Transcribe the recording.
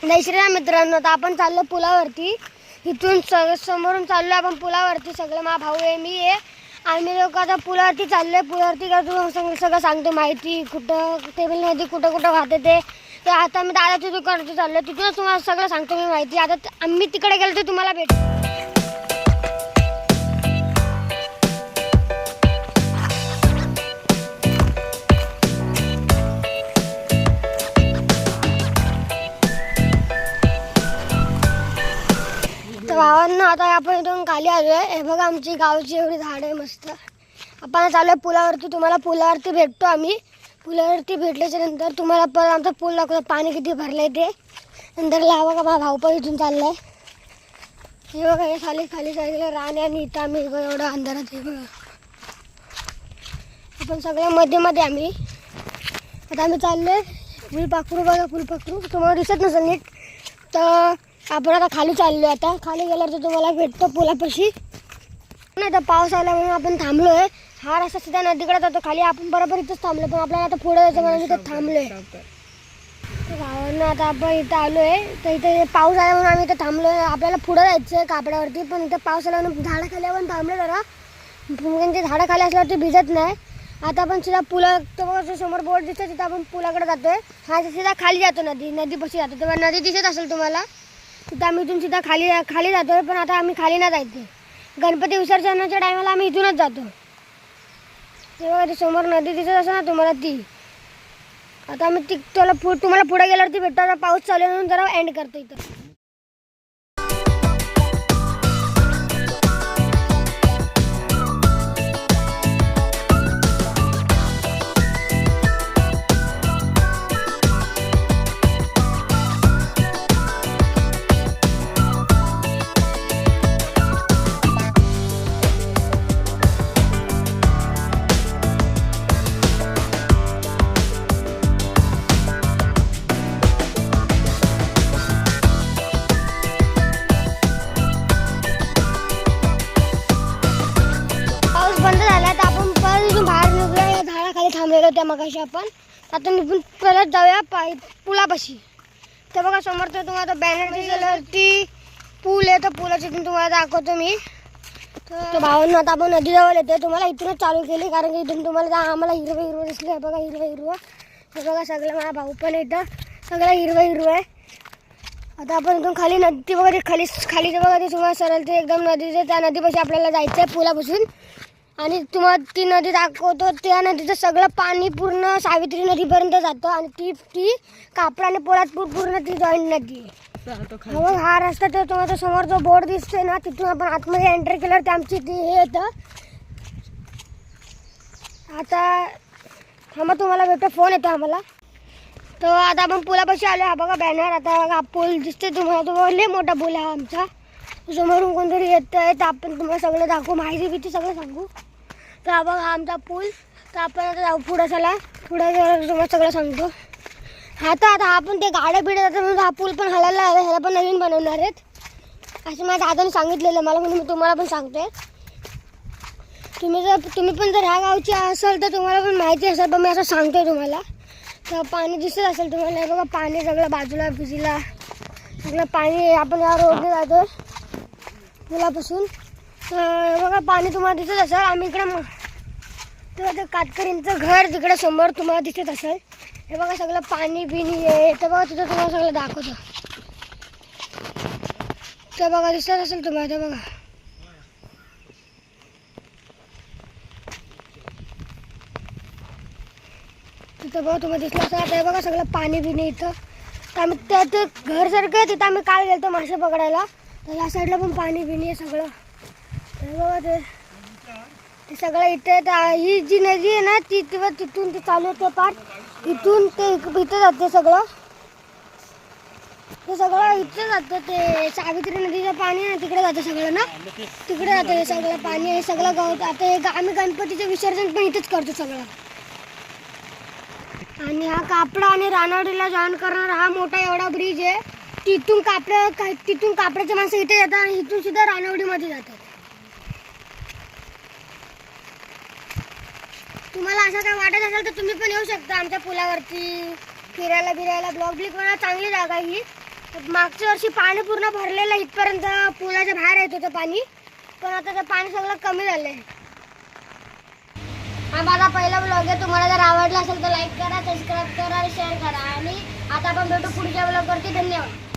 जय श्रीराम मित्रांनो, आता आपण चाललो पुलावरती. इथून समोरून चाललो आपण पुलावरती. सगळे माझा भाऊ आहे, मी आहे. आम्ही लोक आता पुलावरती चाललोय. पुलावरती सगळं सांगतो माहिती, कुठं टेबल नदी कुठं कुठं वाहते ते आता आम्ही दादाच्या दुकानावरती चाललो. तिथूनच तुम्हाला सगळं सांगतो मी माहिती. आता आम्ही तिकडे गेलो तर तुम्हाला भेटू. भावांना आता आपण इथून खाली आलो आहे. हे बघा आमची गावची एवढी झाड आहे मस्त. आपण चालू आहे पुलावरती. तुम्हाला पुलावरती भेटतो आम्ही. पुलावरती भेटल्याच्या नंतर तुम्हाला पण आमचा पूल दाखवतो, पाणी किती भरलं आहे ते. नंतर लावा का भाऊ पण इथून चालला आहे. हे बघा हे खाली खाली सगळे राणे आणि इथं आम्ही एवढं अंधारात आहे बघा. आपण सगळ्या मध्ये आम्ही आता आम्ही चाललो आहे. फुलपाखरू बघा, फुलपाखरू तुम्हाला दिसत नसेल नीट. तर आपण आता खाली चाललो आहे. आता खाली गेल्यावर तर तुम्हाला भेटतो पुलापाशी. नाही तर पाऊस आला म्हणून आपण थांबलो आहे. हा रस्ता सीधा नदीकडे जातो खाली. आपण बरोबर इथंच थांबलो, पण आपल्याला आता पुढे जायचं म्हणून इथं थांबलो आहे. गावांना आता आपण इथं आलो आहे. तर इथे पाऊस आला म्हणून आम्ही इथं थांबलो आहे. आपल्याला पुढे जायचं आहे कापडावरती, पण इथं पाऊस आला म्हणून झाडाखाली आपण थांबलो जरा. म्हणजे झाडाखाली असल्यावरती भिजत नाही. आता आपण सीधा समोर बोर्ड दिसतो तिथं आपण पुलाकडे जातोय. हा सीधा खाली जातो, नदीपाशी जातो. तेव्हा नदी दिसत असेल तुम्हाला. तिथं आम्ही इथून सीधा खाली जातोय. पण आता आम्ही खाली नाही जायचं. गणपती विसर्जनाच्या टायमाला आम्ही इथूनच जातो. तेव्हा ते समोर नदी दिसत असेल ना तुम्हाला ती. आता आम्ही तुम्हाला पुढे गेल्यावरती भेटतो. आता पाऊस चालू म्हणून जरा एंड करतो इथं. थांबलेलो त्या मगाशी आपण. आता निघून परत जाऊया पुलापाशी. तर बघा समोर तर तुम्हाला बॅनर दिसल्यावरती पूल आहे. तर पुलाची इथून तुम्हाला दाखवतो मी. तर भावांना आता आपण नदी जवळ येते. तुम्हाला इथूनच चालू केली कारण की इथून तुम्हाला आम्हाला हिरवं दिसलं. बघा हिरवं. हे बघा सगळं माझा भाऊ पण येतं. सगळं हिरवं आहे. आता आपण इथून खाली नदी बघा, ते खाली बघा ते तुम्हाला सरळ ते एकदम नदीचे त्या नदीपाशी आपल्याला जायचं आहे पुलापासून. आणि तुम्हाला ती नदी दाखवतो. त्या नदीचं सगळं पाणी पूर्ण सावित्री नदीपर्यंत जातं. आणि ती कापड आणि पोलादपूर पूर्ण ती जॉईंट नदी आहे. मग हा रस्ता तर तुम्हाला समोर जो बोर्ड दिसतोय ना, तिथून आपण आतमध्ये एंट्री केल्यावर ते आमची ती हे येतं. आता थांबा, तुम्हाला भेटतो, फोन येतो आम्हाला. तर आता आपण पुलापाशी आलो. हा बघा बॅनर. आता बघा पूल दिसतोय तुम्हाला. लय मोठा पूल आहे आमचा. समोरून कोणतरी येत आहे. तर आपण तुम्हाला सगळं दाखवू, माहिती सगळं सांगू. तर हा बघा आमचा पूल. तर आपण आता जाऊ पुढं. चला पुढं तुम्हाला सगळं सांगतो. आता आपण ते गाड्या बिड्या जातात म्हणून हा पूल पण हलायला आला. ह्याला पण नवीन बनवणार आहेत असं माझ्या दादाने सांगितलेलं मला, म्हणून मी तुम्हाला पण सांगतोय. तुम्ही पण जर ह्या गावची असाल तर तुम्हाला पण माहिती असेल, पण मी असं सांगतोय तुम्हाला. तर पाणी दिसत असेल तुम्हाला. बघा पाणी सगळं बाजूला भिजीला सगळं पाणी. आपण या रोडने जातो पुलापासून. तर बघा पाणी तुम्हाला दिसत असेल. आम्ही इकडं ते कातकरींचं घर तिकडे समोर तुम्हाला दिसत असेल. हे बघा सगळं पाणी बिणी आहे. तर बघा तिथं तुम्हाला सगळं दाखवतो. तर बघा दिसत असेल तुम्हाला. तर बघा तिथं बघा तुम्हाला दिसलं असेल. आता हे बघा सगळं पाणी बिणी इथं. तर आम्ही त्यात घरसारखं आहे. तिथं आम्ही काल गेलो मासे पकडायला. तर या साईडला पण पाणी बिणी आहे सगळं. तर बघा ते सगळं इथे. ही जी नदी आहे ना ती तिथून ते चालू होते पार्ट. इथून ते इथं जाते सगळं. ते सगळं इथं जातं. ते सावित्री नदीचं पाणी आहे ना, तिकडे जातं सगळं ना. तिकडे जातं हे सगळं पाणी. हे सगळं गाव. आता आम्ही गणपतीचं विसर्जन पण इथंच करतो सगळं. आणि हा कापडा आणि रानावडीला जॉईन करणारा हा मोठा एवढा ब्रिज आहे. तिथून कापडाचे माणसं इथे जातात आणि इथून सुद्धा रानावडीमध्ये जातात. तुम्हाला असं काय वाटत असेल तर तुम्ही पण येऊ शकता आमच्या पुलावरती फिरायला बिरायला. ब्लॉग बनवायला चांगली जागा ही. मागच्या वर्षी पाणी पूर्ण भरलेलं इथपर्यंत पुलाच्या बाहेर येत होतं पाणी, पण आता ते पाणी सगळं कमी झालंय. हा माझा पहिला ब्लॉग आहे. तुम्हाला जर आवडला असेल तर लाईक करा, सबस्क्राईब करा आणि शेअर करा. आणि आता आपण भेटू पुढच्या ब्लॉगवरती. धन्यवाद.